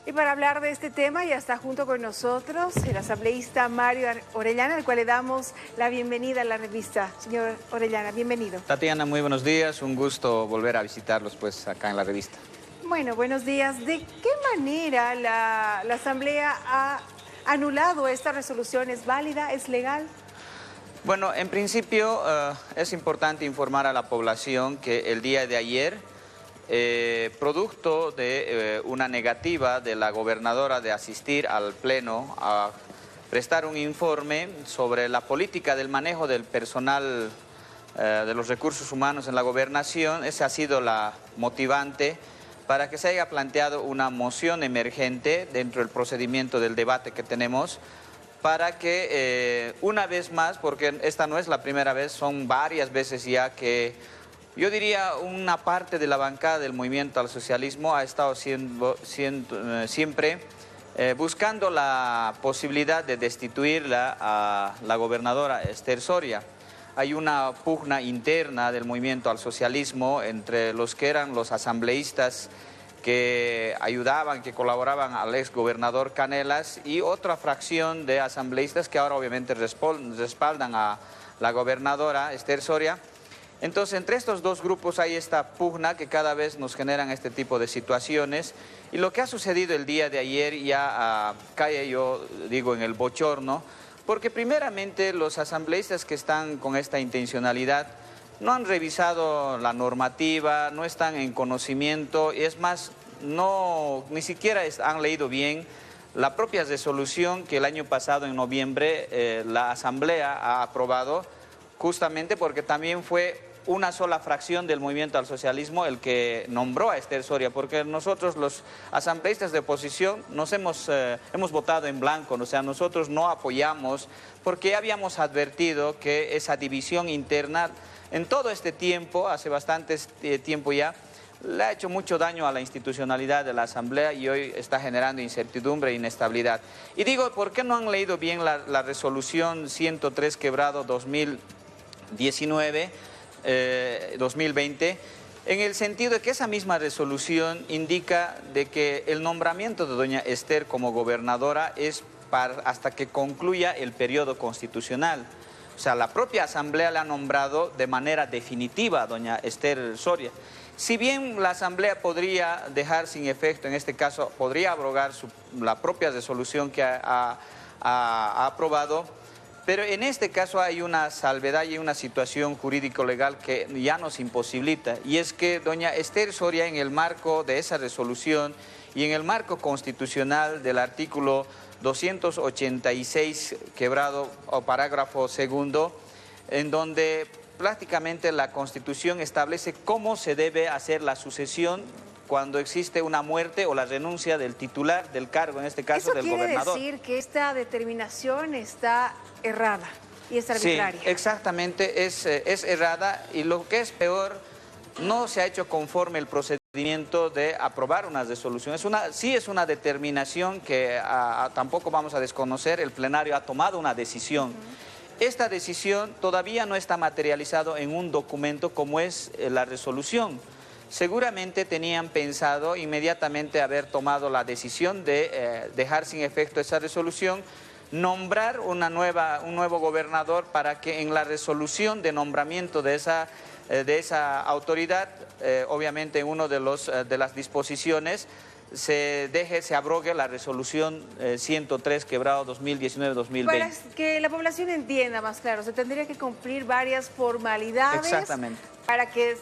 Y para hablar de este tema ya está junto con nosotros el asambleísta Mario Orellana, al cual le damos la bienvenida a la revista. Señor Orellana, bienvenido. Tatiana, muy buenos días, un gusto volver a visitarlos pues acá en la revista. Bueno, buenos días. ¿De qué manera la asamblea ha anulado esta resolución? ¿Es válida? ¿Es legal? Bueno, en principio es importante informar a la población que el día de ayer, producto de una negativa de la gobernadora de asistir al pleno a prestar un informe sobre la política del manejo del personal de los recursos humanos en la gobernación, esa ha sido la motivante para que se haya planteado una moción emergente dentro del procedimiento del debate que tenemos, para que una vez más, porque esta no es la primera vez, son varias veces ya que yo diría una parte de la bancada del movimiento al socialismo ha estado siempre buscando la posibilidad de destituirla a la gobernadora Esther Soria. Hay una pugna interna del movimiento al socialismo entre los que eran los asambleístas que ayudaban, que colaboraban al ex gobernador Canelas y otra fracción de asambleístas que ahora obviamente respaldan a la gobernadora Esther Soria. Entonces, entre estos dos grupos hay esta pugna que cada vez nos generan este tipo de situaciones. Y lo que ha sucedido el día de ayer ya cae, yo digo, en el bochorno, porque primeramente los asambleístas que están con esta intencionalidad no han revisado la normativa, no están en conocimiento, y es más, ni siquiera han leído bien la propia resolución que el año pasado, en noviembre, la Asamblea ha aprobado, justamente porque también fue una sola fracción del movimiento al socialismo el que nombró a Esther Soria, porque nosotros los asambleístas de oposición hemos votado en blanco, o sea, nosotros no apoyamos, porque habíamos advertido que esa división interna en todo este tiempo, hace bastante tiempo ya, le ha hecho mucho daño a la institucionalidad de la Asamblea y hoy está generando incertidumbre e inestabilidad. Y digo, ¿por qué no han leído bien la resolución 103/2019, 2020? En el sentido de que esa misma resolución indica de que el nombramiento de doña Esther como gobernadora es hasta que concluya el periodo constitucional. O sea, la propia Asamblea la ha nombrado de manera definitiva a doña Esther Soria. Si bien la Asamblea podría dejar sin efecto, en este caso, podría abrogar la propia resolución que ha aprobado, pero en este caso hay una salvedad y una situación jurídico-legal que ya nos imposibilita, y es que doña Esther Soria, en el marco de esa resolución y en el marco constitucional del artículo 286 quebrado o parágrafo segundo, en donde prácticamente la Constitución establece cómo se debe hacer la sucesión cuando existe una muerte o la renuncia del titular del cargo, en este caso del gobernador. ¿Eso quiere decir que esta determinación está errada y es arbitraria? Sí, exactamente, es errada, y lo que es peor, no se ha hecho conforme el procedimiento de aprobar una resolución. Sí es una determinación que tampoco vamos a desconocer, el plenario ha tomado una decisión. Esta decisión todavía no está materializado en un documento como es la resolución. Seguramente tenían pensado inmediatamente haber tomado la decisión de dejar sin efecto esa resolución, nombrar un nuevo gobernador para que en la resolución de nombramiento de esa autoridad, obviamente en uno de las disposiciones, se abrogue la resolución 103 quebrado 2019-2020. Para que la población entienda más claro, se tendría que cumplir varias formalidades. Exactamente. Para que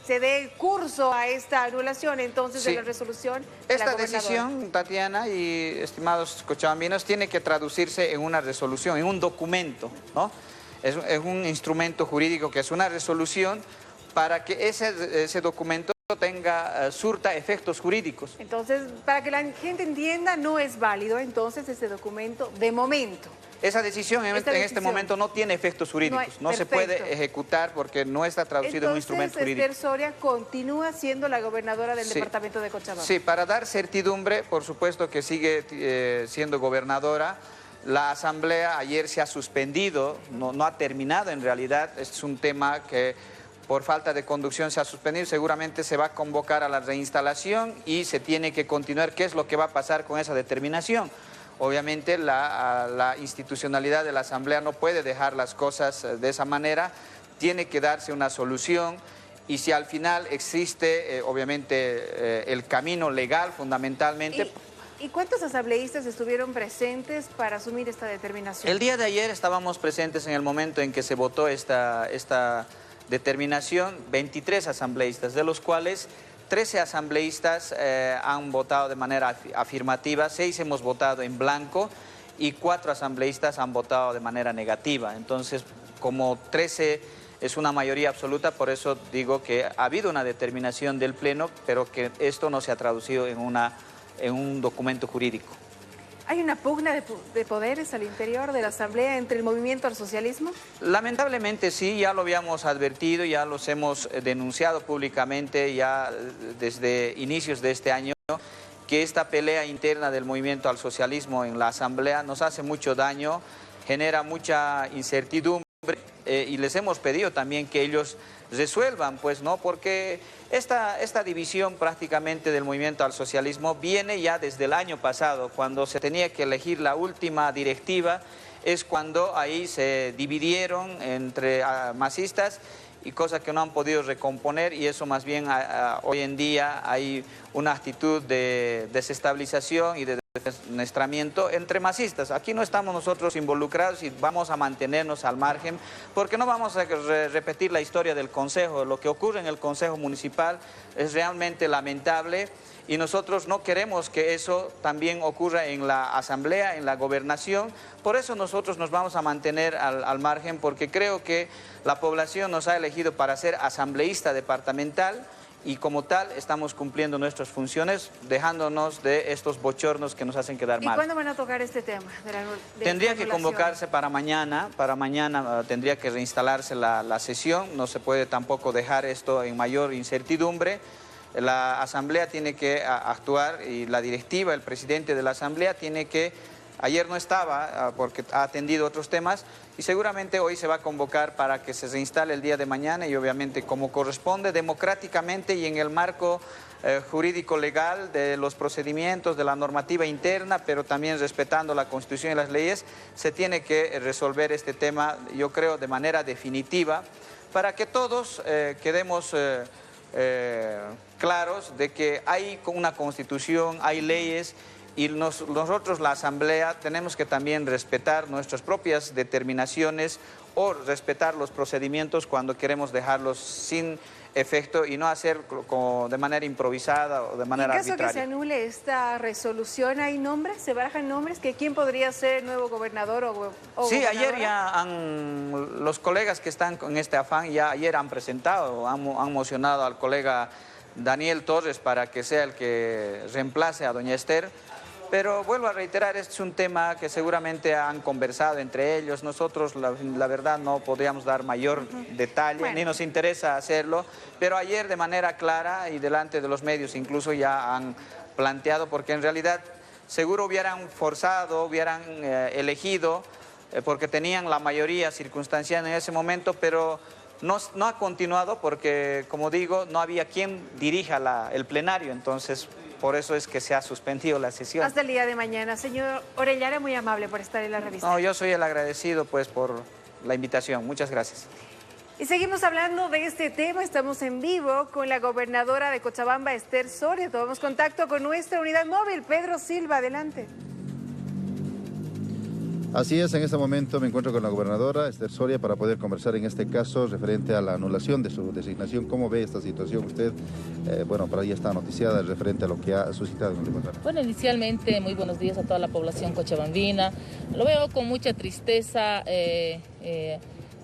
se dé curso a esta anulación entonces de la resolución de la Esta decisión, Tatiana y estimados cochabambinos, tiene que traducirse en una resolución, en un documento, ¿no? Es un instrumento jurídico que es una resolución para que ese documento surta efectos jurídicos. Entonces, para que la gente entienda, no es válido entonces ese documento de momento. Esa decisión en este momento no tiene efectos jurídicos, no se puede ejecutar porque no está traducido en un instrumento jurídico. Esther Soria continúa siendo la gobernadora del departamento de Cochabamba. Sí, para dar certidumbre, por supuesto que sigue siendo gobernadora. La Asamblea ayer se ha suspendido, no ha terminado en realidad. Este es un tema que por falta de conducción se ha suspendido, seguramente se va a convocar a la reinstalación y se tiene que continuar. ¿Qué es lo que va a pasar con esa determinación? Obviamente la institucionalidad de la Asamblea no puede dejar las cosas de esa manera, tiene que darse una solución y si al final existe obviamente el camino legal fundamentalmente... ¿Y cuántos asambleístas estuvieron presentes para asumir esta determinación? El día de ayer estábamos presentes en el momento en que se votó esta determinación, 23 asambleístas, de los cuales 13 asambleístas han votado de manera afirmativa, 6 hemos votado en blanco y 4 asambleístas han votado de manera negativa. Entonces, como 13 es una mayoría absoluta, por eso digo que ha habido una determinación del Pleno, pero que esto no se ha traducido en un documento jurídico. ¿Hay una pugna de poderes al interior de la Asamblea entre el movimiento al socialismo? Lamentablemente sí, ya lo habíamos advertido, ya los hemos denunciado públicamente ya desde inicios de este año, que esta pelea interna del movimiento al socialismo en la Asamblea nos hace mucho daño, genera mucha incertidumbre y les hemos pedido también que ellos resuelvan, pues, ¿no? Porque esta división prácticamente del movimiento al socialismo viene ya desde el año pasado, cuando se tenía que elegir la última directiva, es cuando ahí se dividieron entre masistas y cosas que no han podido recomponer y eso más bien hoy en día hay una actitud de desestabilización y de desnestramiento entre masistas. Aquí no estamos nosotros involucrados y vamos a mantenernos al margen porque no vamos a repetir la historia del Consejo. Lo que ocurre en el Consejo Municipal es realmente lamentable y nosotros no queremos que eso también ocurra en la Asamblea, en la Gobernación. Por eso nosotros nos vamos a mantener al margen porque creo que la población nos ha elegido para ser asambleísta departamental y como tal estamos cumpliendo nuestras funciones dejándonos de estos bochornos que nos hacen quedar mal. ¿Y cuándo van a tocar este tema? Tendría que convocarse para mañana tendría que reinstalarse la sesión, no se puede tampoco dejar esto en mayor incertidumbre. La Asamblea tiene que actuar y la directiva, el presidente de la Asamblea tiene que... Ayer no estaba porque ha atendido otros temas y seguramente hoy se va a convocar para que se reinstale el día de mañana y obviamente como corresponde democráticamente y en el marco jurídico legal de los procedimientos, de la normativa interna, pero también respetando la Constitución y las leyes, se tiene que resolver este tema, yo creo, de manera definitiva para que todos quedemos... claros de que hay una Constitución, hay leyes y nosotros, la Asamblea, tenemos que también respetar nuestras propias determinaciones o respetar los procedimientos cuando queremos dejarlos sin efecto y no hacer de manera improvisada o de manera arbitraria. En caso que se anule esta resolución, ¿hay nombres? ¿Se barajan nombres? ¿Quién podría ser el nuevo gobernador o sí, gobernadora? ayer ya los colegas que están con este afán, ya ayer han presentado, han mocionado al colega Daniel Torres para que sea el que reemplace a doña Esther. Pero vuelvo a reiterar, este es un tema que seguramente han conversado entre ellos. Nosotros, la verdad, no podríamos dar mayor detalle, ni nos interesa hacerlo. Pero ayer, de manera clara y delante de los medios, incluso ya han planteado, porque en realidad seguro hubieran forzado, hubieran elegido, porque tenían la mayoría circunstancial en ese momento, pero no ha continuado porque, como digo, no había quien dirija el plenario. Entonces... por eso es que se ha suspendido la sesión. Hasta el día de mañana. Señor Orellana, muy amable por estar en la revista. No, yo soy el agradecido pues por la invitación. Muchas gracias. Y seguimos hablando de este tema. Estamos en vivo con la gobernadora de Cochabamba, Esther Soria. Tomamos contacto con nuestra unidad móvil, Pedro Silva. Adelante. Así es, en este momento me encuentro con la gobernadora Esther Soria para poder conversar en este caso referente a la anulación de su designación. ¿Cómo ve esta situación usted? Bueno, para ella está noticiada referente a lo que ha suscitado en el departamento. Bueno, inicialmente, muy buenos días a toda la población cochabambina. Lo veo con mucha tristeza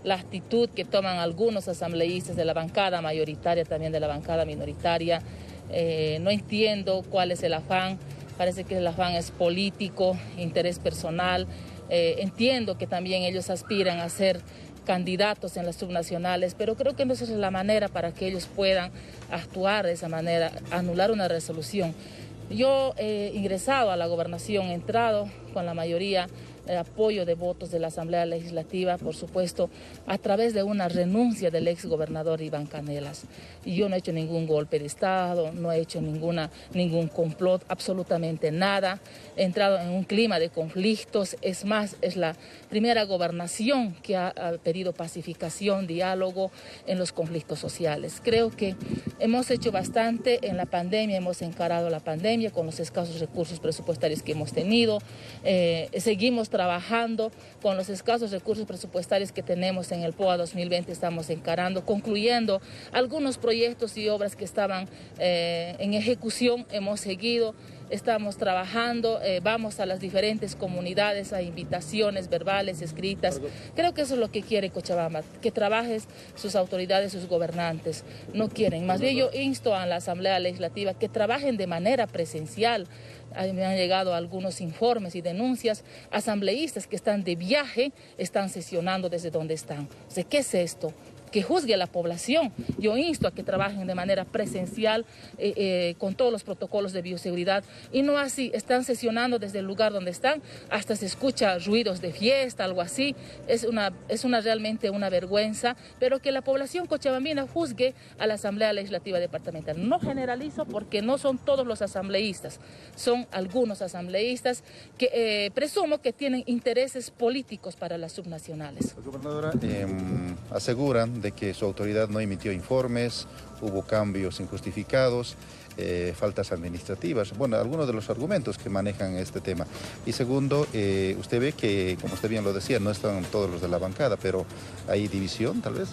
la actitud que toman algunos asambleístas de la bancada mayoritaria, también de la bancada minoritaria. No entiendo cuál es el afán. Parece que el afán es político, interés personal. Entiendo que también ellos aspiran a ser candidatos en las subnacionales, pero creo que no esa es la manera para que ellos puedan actuar de esa manera, anular una resolución. Yo he ingresado a la gobernación, he entrado con la mayoría apoyo de votos de la Asamblea Legislativa, por supuesto, a través de una renuncia del exgobernador Iván Canelas. Y yo no he hecho ningún golpe de Estado, no he hecho ningún complot, absolutamente nada. He entrado en un clima de conflictos, es más, es la primera gobernación que ha pedido pacificación, diálogo en los conflictos sociales. Creo que hemos hecho bastante en la pandemia, hemos encarado la pandemia con los escasos recursos presupuestarios que hemos tenido. Seguimos trabajando con los escasos recursos presupuestarios que tenemos en el POA 2020, estamos encarando, concluyendo algunos proyectos y obras que estaban en ejecución, hemos seguido. Estamos trabajando, vamos a las diferentes comunidades, a invitaciones verbales, escritas. Creo que eso es lo que quiere Cochabamba, que trabajen sus autoridades, sus gobernantes. No quieren. Más bien yo insto a la Asamblea Legislativa que trabajen de manera presencial. Me han llegado algunos informes y denuncias, asambleístas que están de viaje, están sesionando desde donde están. O sea, ¿qué es esto? Que juzgue a la población. Yo insto a que trabajen de manera presencial con todos los protocolos de bioseguridad y no así, están sesionando desde el lugar donde están, hasta se escucha ruidos de fiesta, algo así. Es realmente una vergüenza, pero que la población cochabambina juzgue a la Asamblea Legislativa Departamental. No generalizo porque no son todos los asambleístas, son algunos asambleístas que presumo que tienen intereses políticos para las subnacionales. Gobernadora, aseguran de que su autoridad no emitió informes, hubo cambios injustificados, faltas administrativas, bueno, algunos de los argumentos que manejan este tema. Y segundo, usted ve que, como usted bien lo decía, no están todos los de la bancada, pero ¿hay división tal vez?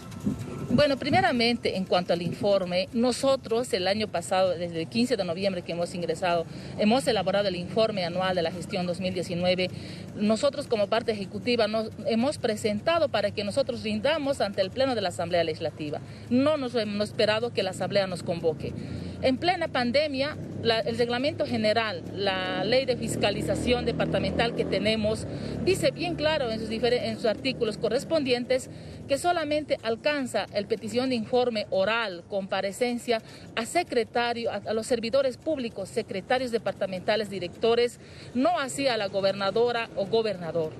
Bueno, primeramente, en cuanto al informe, nosotros el año pasado, desde el 15 de noviembre que hemos ingresado, hemos elaborado el informe anual de la gestión 2019. Nosotros como parte ejecutiva nos hemos presentado para que nosotros rindamos ante el Pleno de la Asamblea Legislativa. No nos hemos esperado que la Asamblea nos convoque. En plena pandemia, el reglamento general, la ley de fiscalización departamental que tenemos, dice bien claro en sus artículos correspondientes que solamente alcanza el petición de informe oral, comparecencia a secretario, a los servidores públicos, secretarios departamentales, directores, no así a la gobernadora o gobernador.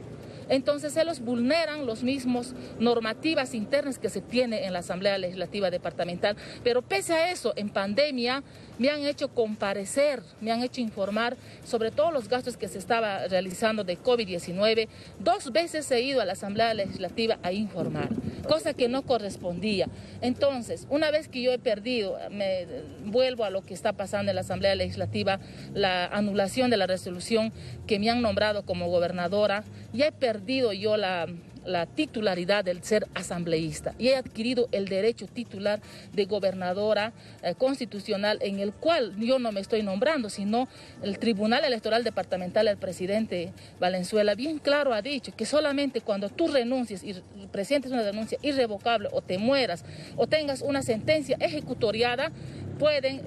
Entonces ellos vulneran los mismos normativas internas que se tiene en la Asamblea Legislativa Departamental, pero pese a eso, en pandemia me han hecho comparecer, me han hecho informar sobre todos los gastos que se estaba realizando de COVID-19. 2 veces he ido a la Asamblea Legislativa a informar, cosa que no correspondía. Entonces, una vez que yo he perdido, me vuelvo a lo que está pasando en la Asamblea Legislativa, la anulación de la resolución que me han nombrado como gobernadora, ya he perdido yo la titularidad del ser asambleísta y he adquirido el derecho titular de gobernadora constitucional, en el cual yo no me estoy nombrando, sino el Tribunal Electoral Departamental, el presidente Valenzuela bien claro ha dicho que solamente cuando tú renuncies y presentes una denuncia irrevocable o te mueras o tengas una sentencia ejecutoriada, pueden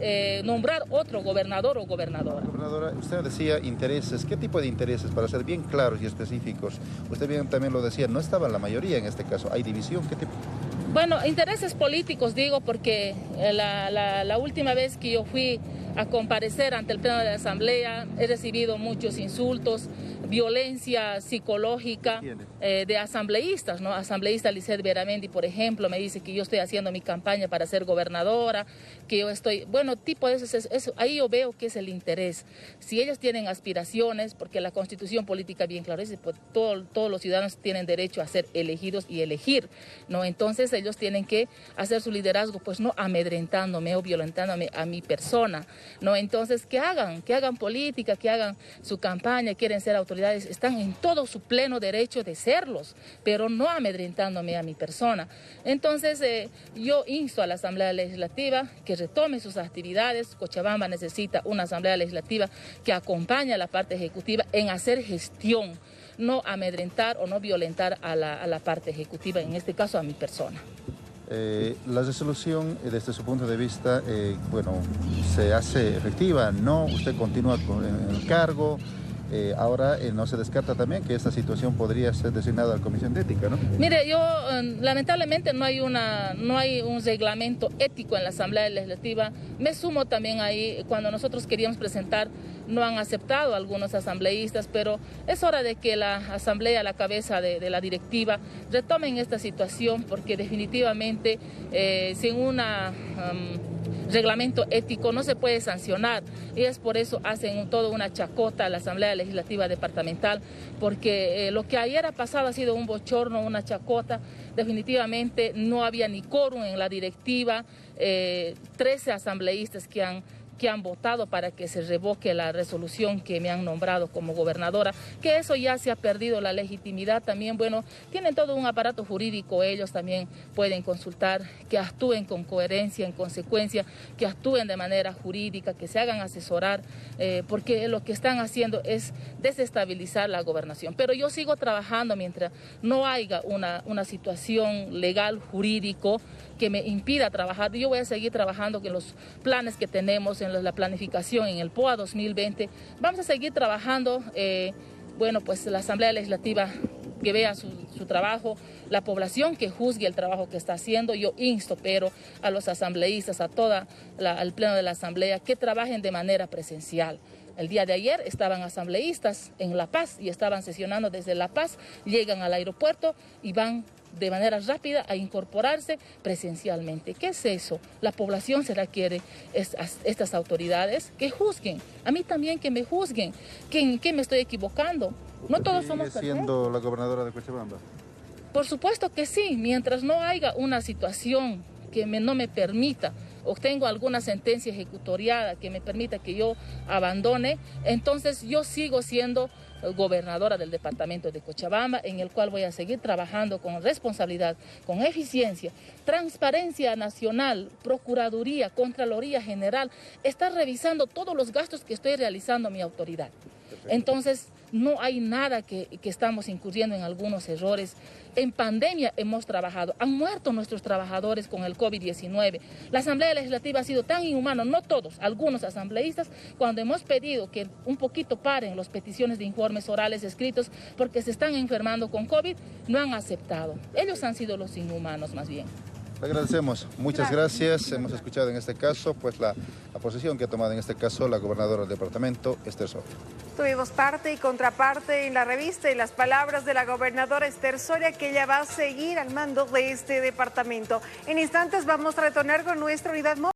nombrar otro gobernador o gobernadora. Gobernadora, usted decía intereses. ¿Qué tipo de intereses? Para ser bien claros y específicos. Usted bien también lo decía, no estaba la mayoría en este caso. ¿Hay división? ¿Qué tipo? Bueno, intereses políticos digo porque la última vez que yo fui a comparecer ante el Pleno de la Asamblea he recibido muchos insultos, violencia psicológica de asambleístas, ¿no? Asambleísta Lizeth Beramendi, por ejemplo, me dice que yo estoy haciendo mi campaña para ser gobernadora, que yo estoy, bueno, tipo de eso, ahí yo veo que es el interés. Si ellos tienen aspiraciones, porque la Constitución política bien claro dice, pues todos los ciudadanos tienen derecho a ser elegidos y elegir, ¿no? Entonces ellos tienen que hacer su liderazgo, pues no amedrentándome o violentándome a mi persona, ¿no? Entonces que hagan política, que hagan su campaña, quieren ser autoridades, están en todo su pleno derecho de serlos, pero no amedrentándome a mi persona. Entonces yo insto a la Asamblea Legislativa que retome sus actividades. Cochabamba necesita una Asamblea Legislativa que acompañe a la parte ejecutiva en hacer gestión, no amedrentar o no violentar a la parte ejecutiva, en este caso a mi persona. La resolución, desde su punto de vista, bueno, se hace efectiva, ¿no? Usted continúa en el cargo, Ahora no se descarta también que esta situación podría ser designada a la Comisión de Ética, ¿no? Mire, yo lamentablemente no hay un reglamento ético en la Asamblea Legislativa. Me sumo también ahí, cuando nosotros queríamos presentar, no han aceptado algunos asambleístas, pero es hora de que la Asamblea, a la cabeza de la directiva, retomen esta situación, porque definitivamente sin un reglamento ético no se puede sancionar, y es por eso hacen toda una chacota a la Asamblea Legislativa Departamental, porque lo que ayer ha pasado ha sido un bochorno, una chacota. Definitivamente no había ni quórum en la directiva, 13 asambleístas que han votado para que se revoque la resolución que me han nombrado como gobernadora, que eso ya se ha perdido la legitimidad también. Bueno, tienen todo un aparato jurídico, ellos también pueden consultar, que actúen con coherencia, en consecuencia, que actúen de manera jurídica, que se hagan asesorar, porque lo que están haciendo es desestabilizar la gobernación. Pero yo sigo trabajando mientras no haya una situación legal, jurídico, que me impida trabajar. Yo voy a seguir trabajando con los planes que tenemos en la planificación en el POA 2020. Vamos a seguir trabajando, bueno, pues la Asamblea Legislativa que vea su trabajo, la población que juzgue el trabajo que está haciendo. Yo insto, pero a los asambleístas, al Pleno de la Asamblea, que trabajen de manera presencial. El día de ayer estaban asambleístas en La Paz y estaban sesionando desde La Paz, llegan al aeropuerto y van de manera rápida a incorporarse presencialmente. ¿Qué es eso? La población se requiere estas autoridades que juzguen. A mí también que me juzguen. ¿En qué me estoy equivocando? No todos somos perfectos. ¿Sigue siendo la gobernadora de Cochabamba? Por supuesto que sí, mientras no haya una situación que no me permita, o tengo alguna sentencia ejecutoriada que me permita que yo abandone, entonces yo sigo siendo gobernadora del departamento de Cochabamba, en el cual voy a seguir trabajando con responsabilidad, con eficiencia, transparencia nacional, Procuraduría, Contraloría General, está revisando todos los gastos que estoy realizando mi autoridad. Entonces, no hay nada que estamos incurriendo en algunos errores. En pandemia hemos trabajado, han muerto nuestros trabajadores con el COVID-19. La Asamblea Legislativa ha sido tan inhumana, no todos, algunos asambleístas, cuando hemos pedido que un poquito paren las peticiones de informes orales escritos porque se están enfermando con COVID, no han aceptado. Ellos han sido los inhumanos más bien. Le agradecemos, muchas gracias. Hemos escuchado en este caso pues la posición que ha tomado en este caso la gobernadora del departamento, Esther Soria. Tuvimos parte y contraparte en la revista y las palabras de la gobernadora Esther Soria, que ella va a seguir al mando de este departamento. En instantes vamos a retornar con nuestra unidad móvil.